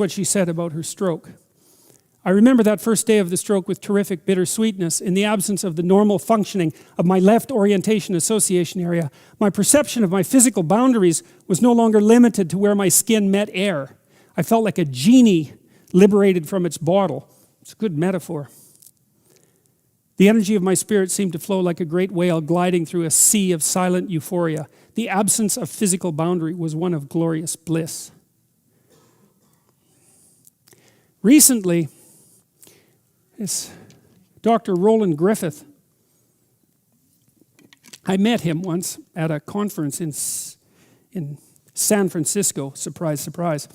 what she said about her stroke. I remember that first day of the stroke with terrific bittersweetness. In the absence of the normal functioning of my left orientation association area, my perception of my physical boundaries was no longer limited to where my skin met air. I felt like a genie liberated from its bottle. It's a good metaphor. The energy of my spirit seemed to flow like a great whale gliding through a sea of silent euphoria. The absence of physical boundary was one of glorious bliss. Recently, it's Dr. Roland Griffith. I met him once at a conference in San Francisco. Surprise, surprise.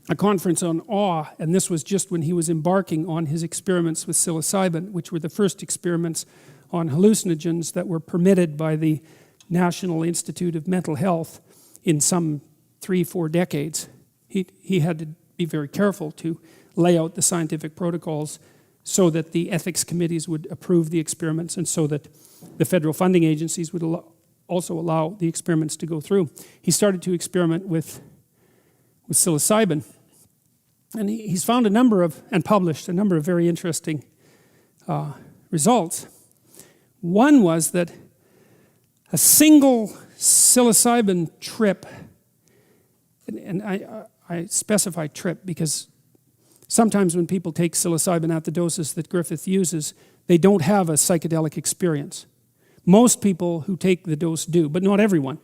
A conference on awe, and this was just when he was embarking on his experiments with psilocybin, which were the first experiments on hallucinogens that were permitted by the National Institute of Mental Health in some 3-4 decades. He had to be very careful to lay out the scientific protocols so that the ethics committees would approve the experiments and so that the federal funding agencies would also allow the experiments to go through. He started to experiment with psilocybin, and he's found and published a number of very interesting results. One was that a single psilocybin trip, and I specify trip because sometimes when people take psilocybin at the doses that Griffith uses, they don't have a psychedelic experience. Most people who take the dose do, but not everyone.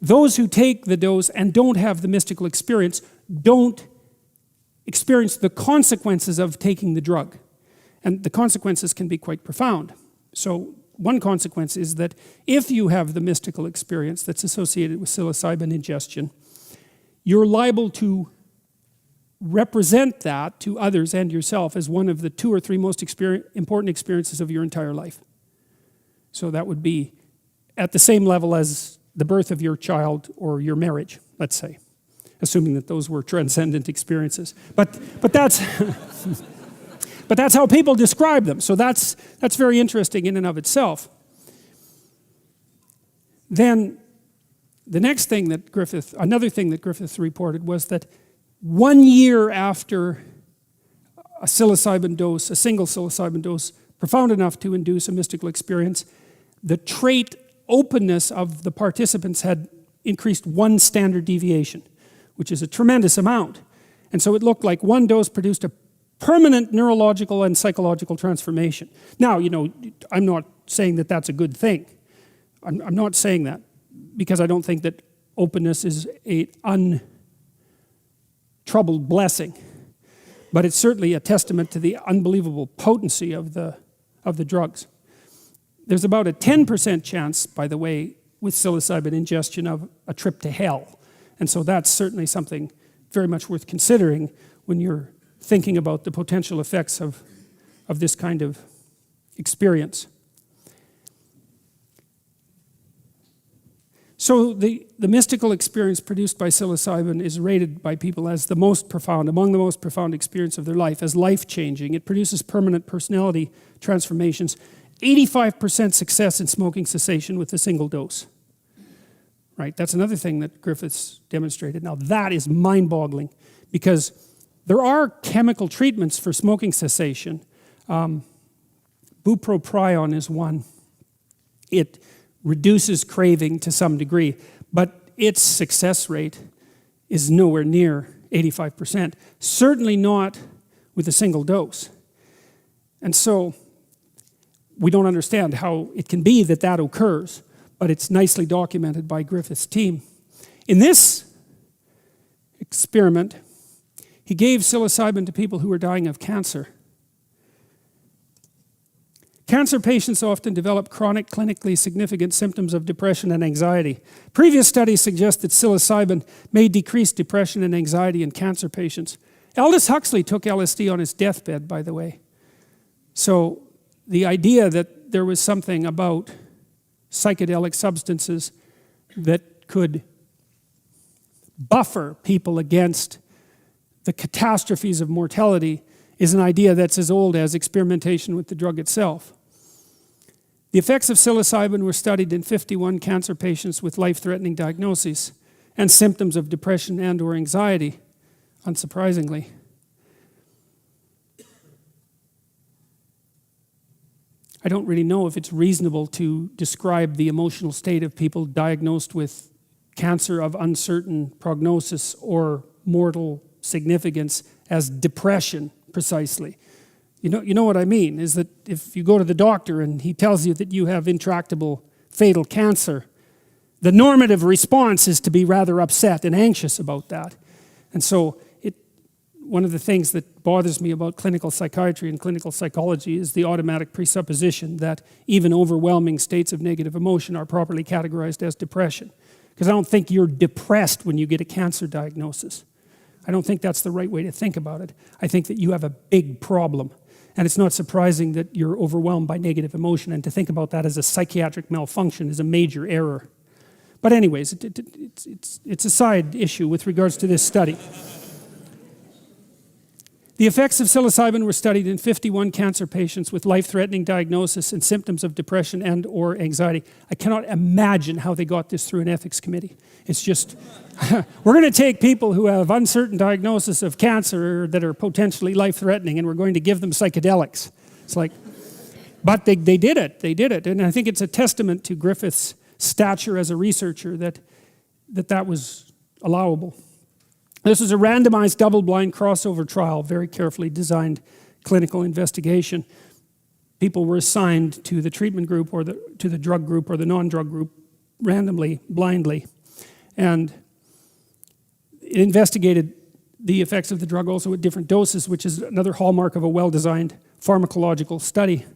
Those who take the dose and don't have the mystical experience don't experience the consequences of taking the drug. And the consequences can be quite profound. So one consequence is that if you have the mystical experience that's associated with psilocybin ingestion, you're liable to represent that to others and yourself as one of the 2 or 3 most important experiences of your entire life. So that would be at the same level as the birth of your child or your marriage, let's say, assuming that those were transcendent experiences. But that's but that's how people describe them. So that's very interesting in and of itself. Then the next thing that another thing that Griffith reported was that 1 year after a psilocybin dose, a single psilocybin dose, profound enough to induce a mystical experience, the trait openness of the participants had increased 1 standard deviation, which is a tremendous amount. And so it looked like 1 dose produced a permanent neurological and psychological transformation. Now, I'm not saying that that's a good thing. I'm not saying that because I don't think that openness is an untroubled blessing. But it's certainly a testament to the unbelievable potency of the drugs. There's about a 10% chance, by the way, with psilocybin ingestion of a trip to hell. And so that's certainly something very much worth considering when you're thinking about the potential effects of this kind of experience. So the mystical experience produced by psilocybin is rated by people as the most profound, among the most profound experience of their life, as life-changing. It produces permanent personality transformations. 85% success in smoking cessation with a single dose. Right, that's another thing that Griffiths demonstrated. Now that is mind-boggling because there are chemical treatments for smoking cessation. Bupropion is one. It reduces craving to some degree, but its success rate is nowhere near 85%. Certainly not with a single dose. And so we don't understand how it can be that that occurs, but it's nicely documented by Griffith's team. In this experiment, he gave psilocybin to people who were dying of cancer. Cancer patients often develop chronic, clinically significant symptoms of depression and anxiety. Previous studies suggest that psilocybin may decrease depression and anxiety in cancer patients. Aldous Huxley took LSD on his deathbed, by the way. So the idea that there was something about psychedelic substances that could buffer people against the catastrophes of mortality is an idea that's as old as experimentation with the drug itself. The effects of psilocybin were studied in 51 cancer patients with life-threatening diagnoses and symptoms of depression and or anxiety. unsurprisingly. I don't really know if it's reasonable to describe the emotional state of people diagnosed with cancer of uncertain prognosis or mortal significance as depression, precisely. You know what I mean, is that if you go to the doctor and he tells you that you have intractable fatal cancer, the normative response is to be rather upset and anxious about that. And so one of the things that bothers me about clinical psychiatry and clinical psychology is the automatic presupposition that even overwhelming states of negative emotion are properly categorized as depression. Because I don't think you're depressed when you get a cancer diagnosis. I don't think that's the right way to think about it. I think that you have a big problem. And it's not surprising that you're overwhelmed by negative emotion, and to think about that as a psychiatric malfunction is a major error. But anyways, it's a side issue with regards to this study. The effects of psilocybin were studied in 51 cancer patients with life-threatening diagnosis and symptoms of depression and or anxiety. I cannot imagine how they got this through an ethics committee. It's just, we're going to take people who have uncertain diagnosis of cancer that are potentially life-threatening, and we're going to give them psychedelics. It's like, but they did it. And I think it's a testament to Griffith's stature as a researcher that was allowable. This was a randomized double-blind crossover trial, very carefully designed clinical investigation. People were assigned to the treatment group or to the drug group or the non-drug group randomly, blindly. And it investigated the effects of the drug also at different doses, which is another hallmark of a well-designed pharmacological study.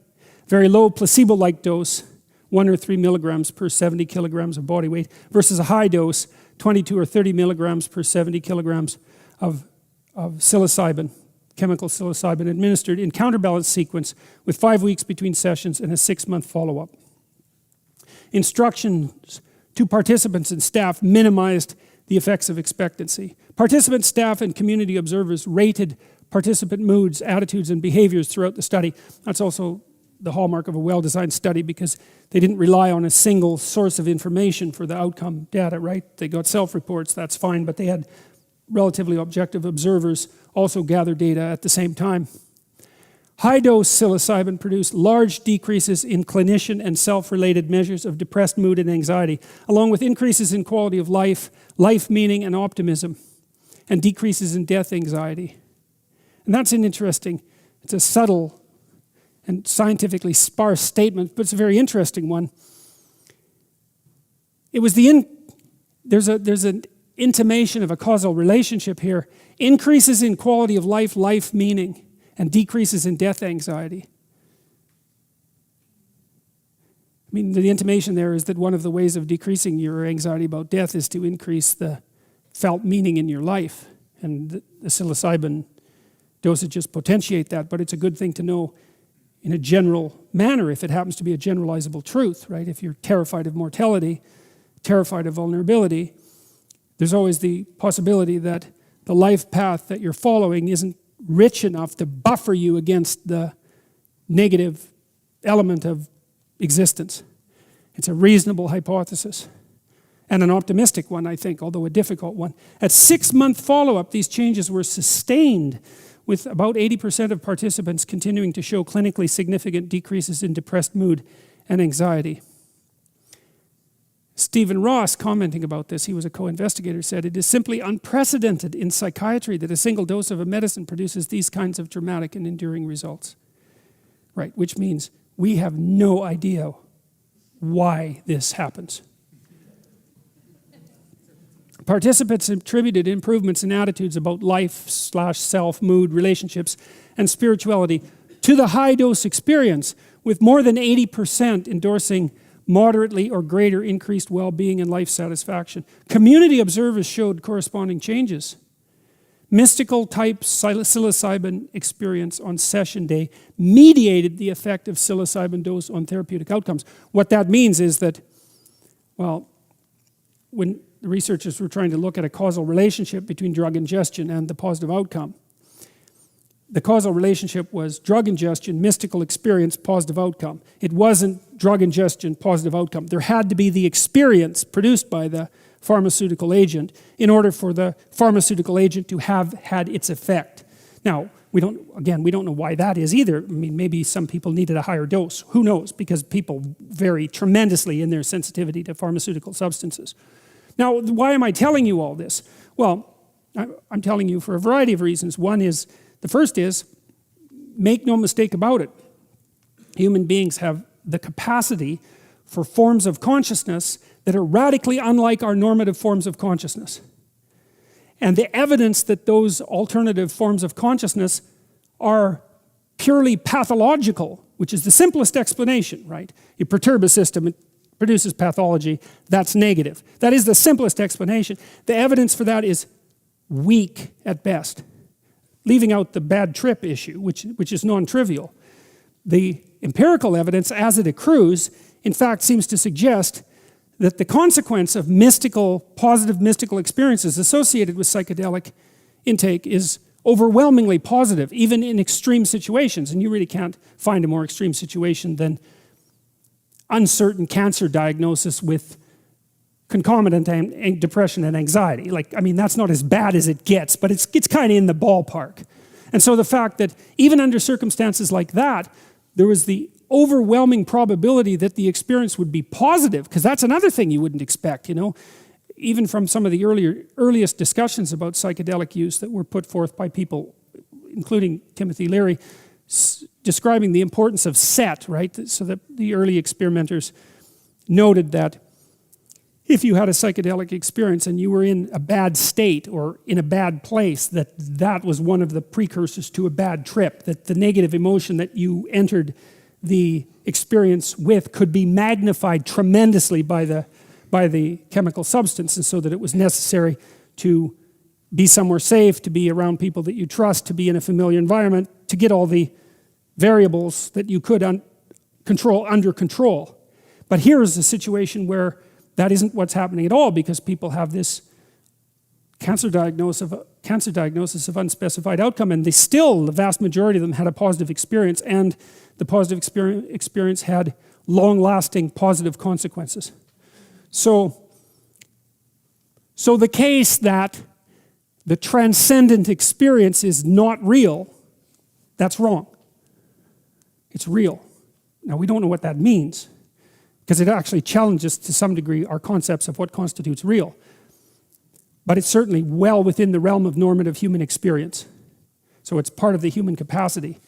Very low placebo-like dose, 1 or 3 milligrams per 70 kilograms of body weight, versus a high dose, 22 or 30 milligrams per 70 kilograms of psilocybin, chemical psilocybin, administered in counterbalance sequence with 5 weeks between sessions and a 6-month follow-up. Instructions to participants and staff minimized the effects of expectancy. Participants, staff, and community observers rated participant moods, attitudes, and behaviors throughout the study. That's also the hallmark of a well-designed study, because they didn't rely on a single source of information for the outcome data, right? They got self-reports, that's fine, but they had relatively objective observers also gather data at the same time. High-dose psilocybin produced large decreases in clinician and self-related measures of depressed mood and anxiety, along with increases in quality of life, life meaning and optimism, and decreases in death anxiety. And that's an interesting, it's a subtle and scientifically sparse statement, but it's a very interesting one. It was there's an intimation of a causal relationship here. Increases in quality of life, life meaning, and decreases in death anxiety. I mean, the intimation there is that one of the ways of decreasing your anxiety about death is to increase the felt meaning in your life. And the psilocybin dosages potentiate that, but it's a good thing to know in a general manner if it happens to be a generalizable truth, right? If you're terrified of mortality, terrified of vulnerability, there's always the possibility that the life path that you're following isn't rich enough to buffer you against the negative element of existence. It's a reasonable hypothesis, and an optimistic one, I think, although a difficult one. At 6-month follow-up, these changes were sustained, with about 80% of participants continuing to show clinically significant decreases in depressed mood and anxiety. Stephen Ross, commenting about this, he was a co-investigator, said, "It is simply unprecedented in psychiatry that a single dose of a medicine produces these kinds of dramatic and enduring results." Right, which means we have no idea why this happens. Participants attributed improvements in attitudes about life/self, mood, relationships, and spirituality to the high-dose experience, with more than 80% endorsing moderately or greater increased well-being and life satisfaction. Community observers showed corresponding changes. Mystical type psilocybin experience on session day mediated the effect of psilocybin dose on therapeutic outcomes. What that means is that, well, when the researchers were trying to look at a causal relationship between drug ingestion and the positive outcome, the causal relationship was drug ingestion, mystical experience, positive outcome. It wasn't drug ingestion, positive outcome. There had to be the experience produced by the pharmaceutical agent in order for the pharmaceutical agent to have had its effect. Now, we don't know why that is either. I mean, maybe some people needed a higher dose. Who knows? Because people vary tremendously in their sensitivity to pharmaceutical substances. Now, why am I telling you all this? Well, I'm telling you for a variety of reasons. The first is, make no mistake about it. Human beings have the capacity for forms of consciousness that are radically unlike our normative forms of consciousness. And the evidence that those alternative forms of consciousness are purely pathological, which is the simplest explanation, right? You perturb a system, it produces pathology, that's negative. That is the simplest explanation. The evidence for that is weak at best, leaving out the bad trip issue, which is non-trivial. The empirical evidence, as it accrues, in fact seems to suggest that the consequence of positive mystical experiences associated with psychedelic intake is overwhelmingly positive, even in extreme situations. And you really can't find a more extreme situation than uncertain cancer diagnosis with concomitant depression and anxiety. I mean, that's not as bad as it gets, but it's kind of in the ballpark. And so the fact that even under circumstances like that, there was the overwhelming probability that the experience would be positive, because that's another thing you wouldn't expect, even from some of the earliest discussions about psychedelic use that were put forth by people, including Timothy Leary, describing the importance of set, right? So that the early experimenters noted that if you had a psychedelic experience and you were in a bad state or in a bad place, that was one of the precursors to a bad trip, that the negative emotion that you entered the experience with could be magnified tremendously by the chemical substance, and so that it was necessary to be somewhere safe, to be around people that you trust, to be in a familiar environment, to get all the variables that you could control under control. But here is a situation where that isn't what's happening at all, because people have this cancer diagnosis of unspecified outcome, and the vast majority of them had a positive experience, and the positive experience had long-lasting positive consequences. So the case that the transcendent experience is not real, that's wrong. It's real. Now, we don't know what that means, because it actually challenges to some degree our concepts of what constitutes real. But it's certainly well within the realm of normative human experience. So it's part of the human capacity.